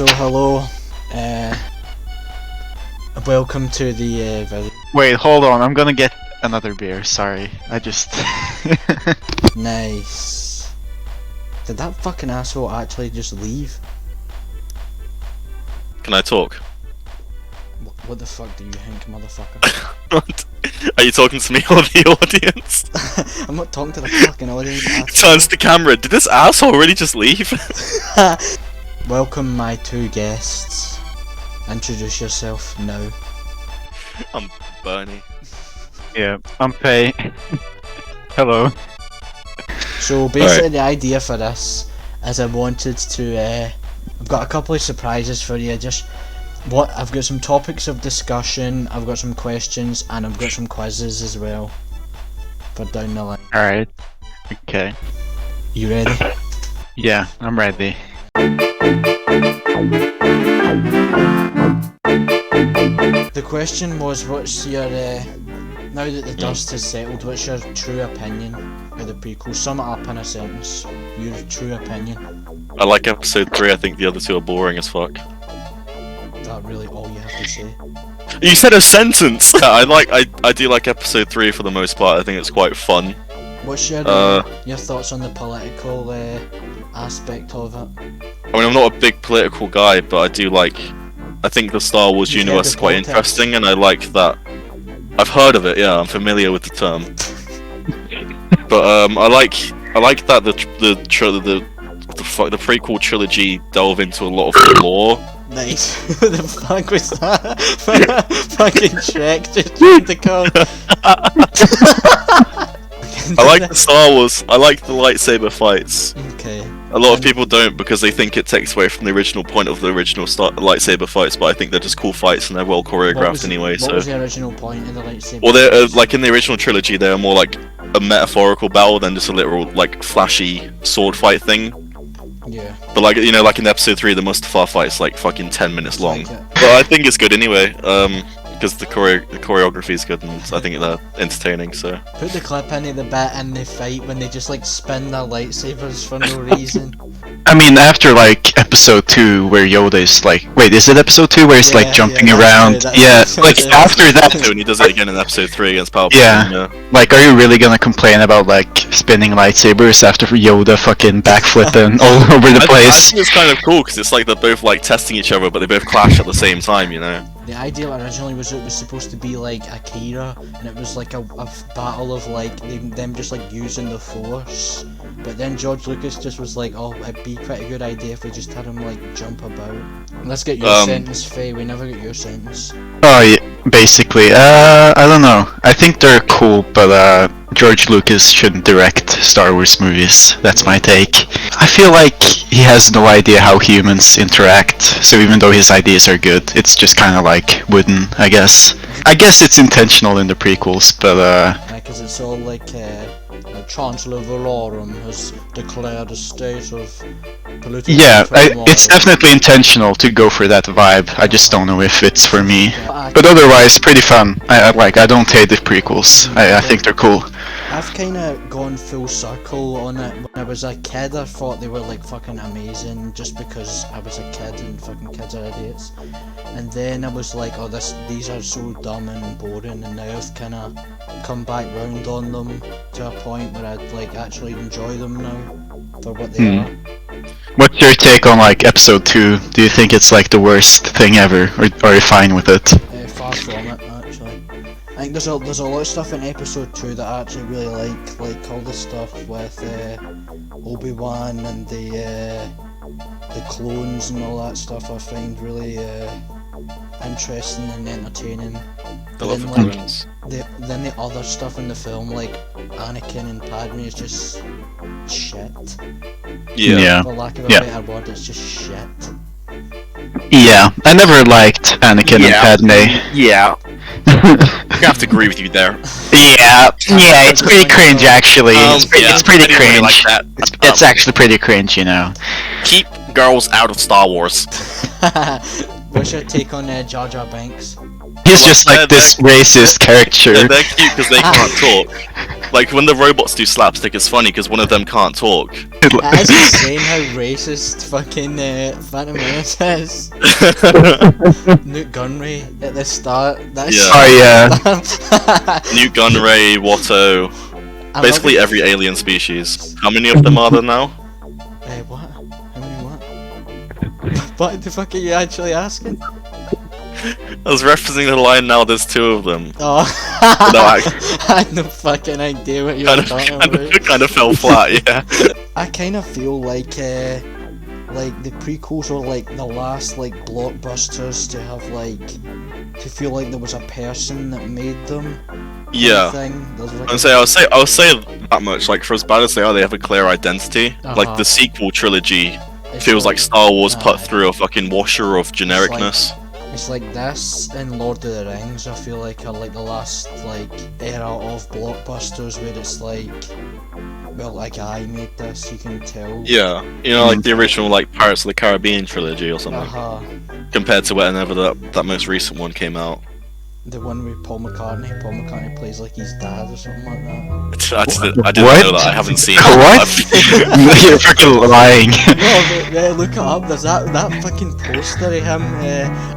So hello, welcome to the video. Wait, hold on, I'm gonna get another beer, sorry. I just... Nice. Did that fucking asshole actually just leave? Can I talk? What the fuck do you think, motherfucker? What? Are you talking to me or the audience? I'm not talking to the fucking audience. Turns the camera. Did this asshole really just leave? Welcome my two guests. Introduce yourself now. I'm Bernie. Yeah, I'm Faye. Hello. So basically the idea for this is I wanted to, I've got a couple of surprises for you. I've got some topics of discussion, I've got some questions, and I've got some quizzes as well for down the line. Alright. Okay. You ready? Yeah, I'm ready. The question was, what's your, now that the dust has settled, what's your true opinion of the prequel? Sum it up in a sentence. Your true opinion. I like episode 3, I think the other two are boring as fuck. Is that really all you have to say? You said a sentence! I do like episode 3 for the most part, I think it's quite fun. What's your thoughts on the political aspect of it? I mean, I'm not a big political guy, but I think the Star Wars You've universe heard is of quite politics? interesting, and I like that. I've heard of it, yeah, I'm familiar with the term. But I like that the prequel trilogy delve into a lot of the lore. Nice. What the fuck was that? Fucking Shrek just trying to come. I like the Star Wars, I like the lightsaber fights. Okay. A lot of people don't because they think it takes away from the original point of the original lightsaber fights, but I think they're just cool fights and they're well choreographed anyway. What was the original point of the lightsaber? Well, they're like in the original trilogy, they're more like a metaphorical battle than just a literal like flashy sword fight thing. Yeah. But like like in episode 3, the Mustafar fight's like fucking 10 minutes long. Like it. But I think it's good anyway, because the choreography is good and I think they're entertaining. So Put the clip into the bit in the fight when they just like spin their lightsabers for no reason. I mean, after like episode 2 where Yoda is like... Wait, is it episode 2 where he's like jumping around? Yeah, like after that... when he does it again in episode 3 against Palpatine. Yeah. Like, are you really gonna complain about like spinning lightsabers after Yoda fucking backflipping all over the I place? think it's kind of cool because it's like they're both like testing each other, but they both clash at the same time, you know. The idea originally was it was supposed to be like Akira, and it was like a battle of like them just like using the Force. But then George Lucas just was like, oh, it'd be quite a good idea if we just had him like jump about. Let's get your sentence, Faye. We never get your sentence. Oh, yeah, basically. I don't know. I think they're cool, but George Lucas shouldn't direct Star Wars movies. That's my take. I feel like he has no idea how humans interact, so even though his ideas are good, it's just kind of like wooden, I guess. I guess it's intentional in the prequels, but Because it's all like Chancellor Valorum has declared a state of political yeah, turmoil. it's definitely intentional to go for that vibe. I just don't know if it's for me. But otherwise, pretty fun. I don't hate the prequels. I think they're cool. I've kind of gone full circle on it. When I was a kid, I thought they were like fucking amazing just because I was a kid and fucking kids are idiots. And then I was like, oh, these are so dumb and boring, and now I've kind of come back round on them to a point where I'd like actually enjoy them now for what they are. What's your take on like episode 2? Do you think it's like the worst thing ever, or are you fine with it? Far from it, actually. I think there's a lot of stuff in episode 2 that I actually really like all the stuff with Obi-Wan and the clones and all that stuff I find really interesting and entertaining. The love Then, for like, clones. then the other stuff in the film, like Anakin and Padme, is just shit. Yeah. For lack of a Yeah. better word, it's just shit. Yeah, I never liked Anakin and Padme. Yeah. I have to agree with you there. Yeah, it's pretty cringe actually. It's pretty I didn't really cringe. like that. It's actually pretty cringe, you know. Keep girls out of Star Wars. What's your take on Jar Jar Binks? He's just like this racist character. They're cute because they can't talk. Like when the robots do slapstick, it's funny because one of them can't talk. That's insane how racist fucking Phantom Menace is. Newt Gunray at the start. That's Yeah. Oh yeah. Newt Gunray, Watto, basically every alien species. How many of them are there now? What? How many what? What the fuck are you actually asking? I was referencing the line now. There's 2 of them. Oh, No, I had no fucking idea what you were talking about. Kind of fell flat. Yeah. I kind of feel like the prequels are like the last like blockbusters to have like to feel like there was a person that made them. Yeah. I'll say that much. Like for as bad as they are, they have a clear identity. Like the sequel trilogy feels like Star Wars put through a fucking washer of genericness. It's like this and Lord of the Rings, I feel like are like the last like era of blockbusters where it's like, well, like I made this, you can tell. Yeah, you know, like the original like Pirates of the Caribbean trilogy or something. Compared to whenever that most recent one came out. The one with Paul McCartney. Paul McCartney plays like his dad or something like that. I didn't know that. I haven't seen it. What? You're fucking lying. No, look it up. There's that fucking poster of him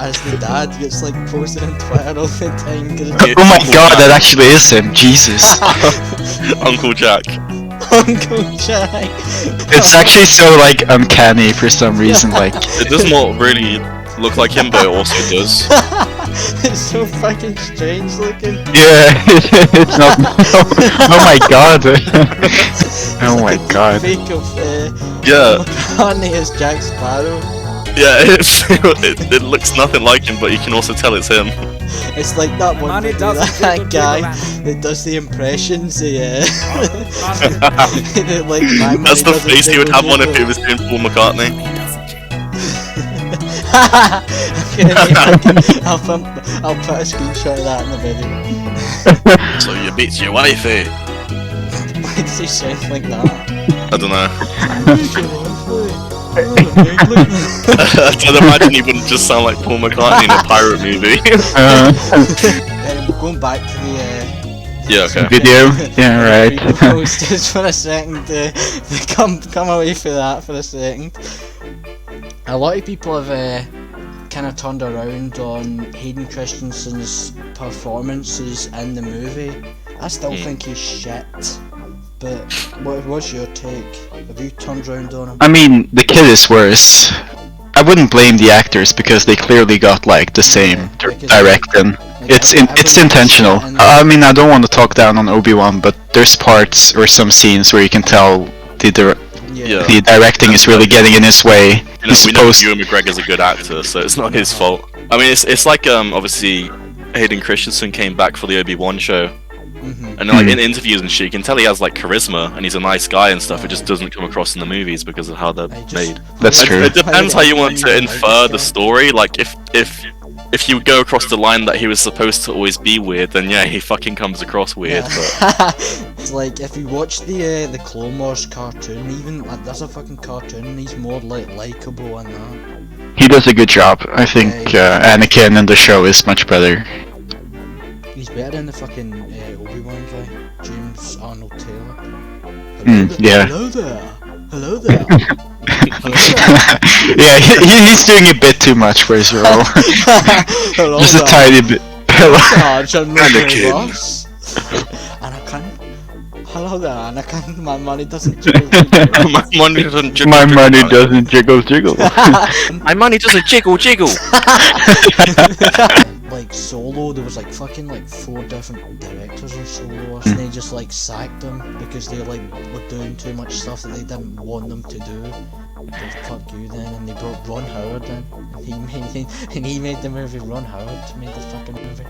as the dad gets like posted on Twitter all the time. Oh my god, that actually is him. Jesus. Uncle Jack. Uncle Jack. It's actually so like uncanny for some reason. Like it does not really look like him, but it also does. It's so fucking strange looking. Yeah, it's not. Oh my god. Oh my god. Fake of Yeah. McCartney as Jack Sparrow. Yeah, it looks nothing like him, but you can also tell it's him. It's like that one video, that guy that does the impressions. Yeah. Like, that's the face he would have on if he was doing Paul McCartney. I'll put a screenshot of that in the video. So you beat your wife, eh? Why does he sound like that? I don't know. I'd imagine he wouldn't just sound like Paul McCartney in a pirate movie. Going back to yeah, okay. Video. Yeah, right. Just for a second, come away from that for a second. A lot of people have kind of turned around on Hayden Christensen's performances in the movie. I still think he's shit. But what's your take? Have you turned around on him? I mean, the kid is worse. I wouldn't blame the actors because they clearly got like the same directing. It's intentional. I mean, I don't want to talk down on Obi-Wan, but there's parts or some scenes where you can tell the directing is really getting in his way. You know, we know Ewan McGregor's a good actor, so it's not his fault. I mean, it's like obviously Hayden Christensen came back for the Obi-Wan show. And like in interviews and shit, you can tell he has like charisma and he's a nice guy and stuff. It just doesn't come across in the movies because of how they're made. That's true. It depends how you want to infer the story. Like if you go across the line that he was supposed to always be weird, then yeah, he fucking comes across weird. But it's like if you watch the Clone Wars cartoon, even there's a fucking cartoon, and he's more like likable and that. He does a good job. I think Anakin in the show is much better. He's better than the fucking Obi-Wan guy, James Arnold Taylor. Yeah. Hello there. Hello there. Yeah, he's doing a bit too much for his role. Hello Just a there. tiny bit. Anakin. Hello there, Anakin. My money doesn't jiggle. my money doesn't jiggle. My money doesn't jiggle jiggle. My money doesn't jiggle jiggle. Like Solo, there was like fucking like 4 different directors on Solo, and they just like sacked them because they like were doing too much stuff that they didn't want them to do. They fuck you then, and they brought Ron Howard in, and he made the movie. Ron Howard made the fucking movie.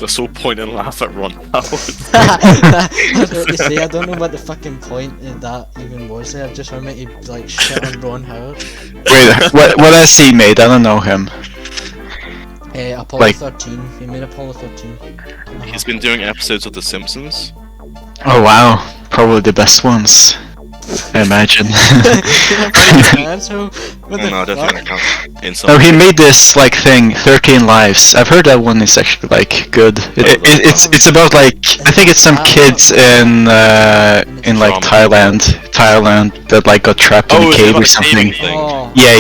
Let's all point and laugh at Ron Howard. I don't know what to say. I don't know what the fucking point of that even was there. I just wanted to like shit on Ron Howard. Wait, what has he made? I don't know him. Apollo 13. He made Apollo 13. He's been doing episodes of The Simpsons. Oh wow, probably the best ones. I imagine. Asshole. What the No, I don't fuck? think that counts. Oh, he made this like thing, 13 Lives. I've heard that one is actually like good. It's about like I think it's some kids in like Thailand that like got trapped in a cave or something. Oh. Yeah.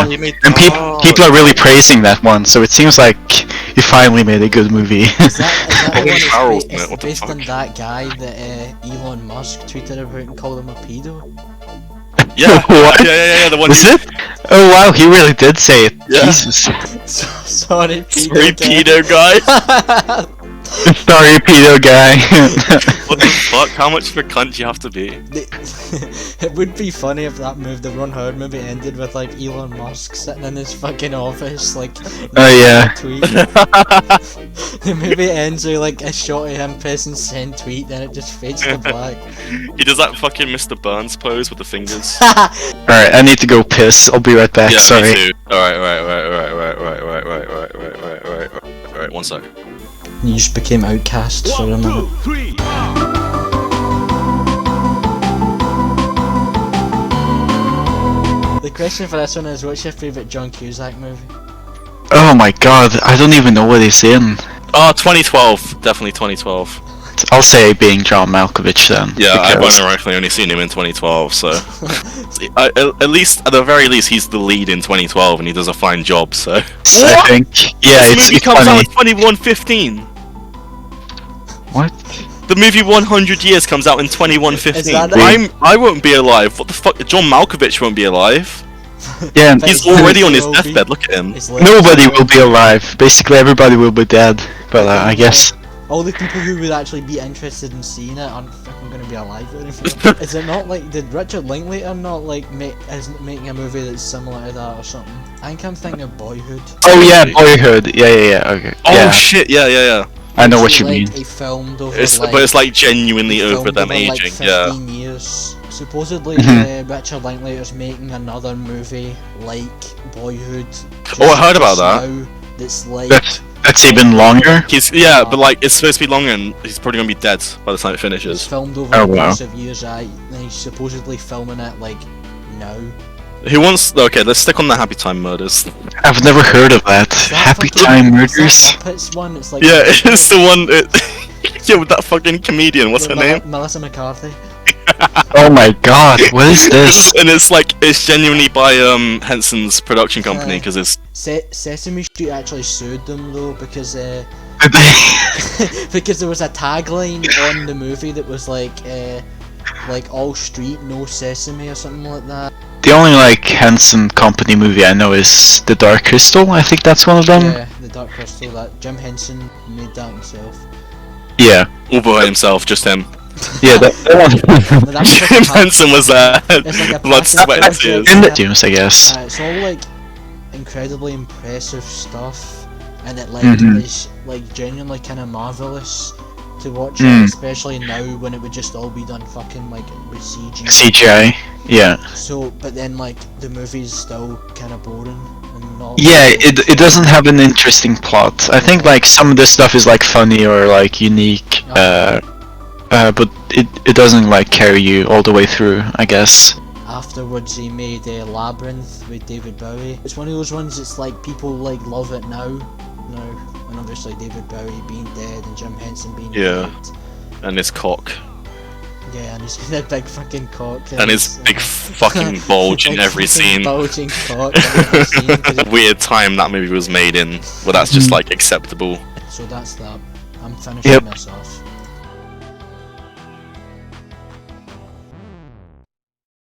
Oh, he made- And people are really praising that one, so it seems like he finally made a good movie. Is that the Colin one Farrell's that's in it, what the based on fuck? that guy that Elon Musk tweeted about and called him a pedo? Yeah. What? Yeah, the one. Was it? Oh wow, he really did say it. Yeah. Jesus. Sorry, pedo. Sorry, pedo guy. Sorry, pedo guy. What the fuck? How much of a cunt do you have to be? It would be funny if that movie, the Ron Howard movie, ended with like Elon Musk sitting in his fucking office, like. Oh yeah. Tweet. The movie ends with like a shot of him pressing send tweet, then it just fades to black. He does that fucking Mr. Burns pose with the fingers. Alright, I need to go piss. I'll be right back. Yeah, Sorry. me too. Alright, right. 1 sec. You just became outcast for a minute. The question for this one is, what's your favourite John Cusack movie? Oh my god, I don't even know what he's in. Oh, 2012. Definitely 2012. I'll say being John Malkovich then. Yeah, I've because- ironically only seen him in 2012, so... at least, at the very least, he's the lead in 2012 and he does a fine job, so... I think. Yeah, This it's movie comes funny. out in 2115! What? The movie 100 Years comes out in 2115. Is that I won't be alive. What the fuck? John Malkovich won't be alive. Yeah, But He's he already on his will be. deathbed. Look at him. His legs nobody will will be alive. Basically, everybody will be dead. But I guess. All the people who would actually be interested in seeing it aren't fucking gonna be alive or anything. Is it not like, did Richard Linklater not like isn't making a movie that's similar to that or something? I think I'm thinking of Boyhood. Oh yeah, Boyhood. Yeah. Okay. Oh yeah, shit! Yeah. I know what you Like, mean. He filmed over But it's like genuinely he over filmed them like aging. 15 Yeah. years. Supposedly, Richard Linklater's making another movie like Boyhood. Oh, I heard about just that. now That's like. That's even longer. But like it's supposed to be longer, and he's probably gonna be dead by the time it It's finishes. filmed over Oh, the wow. course of years, and he's supposedly filming it like now. Who wants? Okay, let's stick on the Happy Time Murders. I've never heard of that. Is that Happy fucking- Time is Murders. that Muppets one? It's like Yeah, it's the one. Yeah, with that fucking comedian. What's her name? Melissa McCarthy. Oh my god, what is this? And it's genuinely by Henson's production company because it's Sesame Street actually sued them though because Did they- because there was a tagline on the movie that was like all street no sesame or something like that. The only like Henson company movie I know is The Dark Crystal. I think that's one of them. Yeah, the Dark Crystal. That Jim Henson made that himself. Yeah, all by himself, just him. yeah, that one. Now, that was like Jim a pa- Henson was there. It's like a Blood, passive sweat, and project. tears. In the tunes, I guess. It's all like incredibly impressive stuff, and it like Mhm. is like genuinely kind of marvelous to watch, Mm. especially now when it would just all be done fucking like with CG. CGI. Yeah. So, but then like the movie's still kind of boring and not. Yeah, it doesn't have an interesting plot. I think like some of the stuff is like funny or like unique, but it doesn't like carry you all the way through, I guess. Afterwards, he made Labyrinth with David Bowie. It's one of those ones. It's like people like love it now, and obviously David Bowie being dead and Jim Henson being Yeah. dead. And his cock. Yeah, and he's got that big fucking cock. And his big fucking bulge in big every fucking scene. Bulging cock in every scene, 'cause it- Weird time that movie was made in, where that's just like acceptable. So that's that. I'm finishing Yep. this off.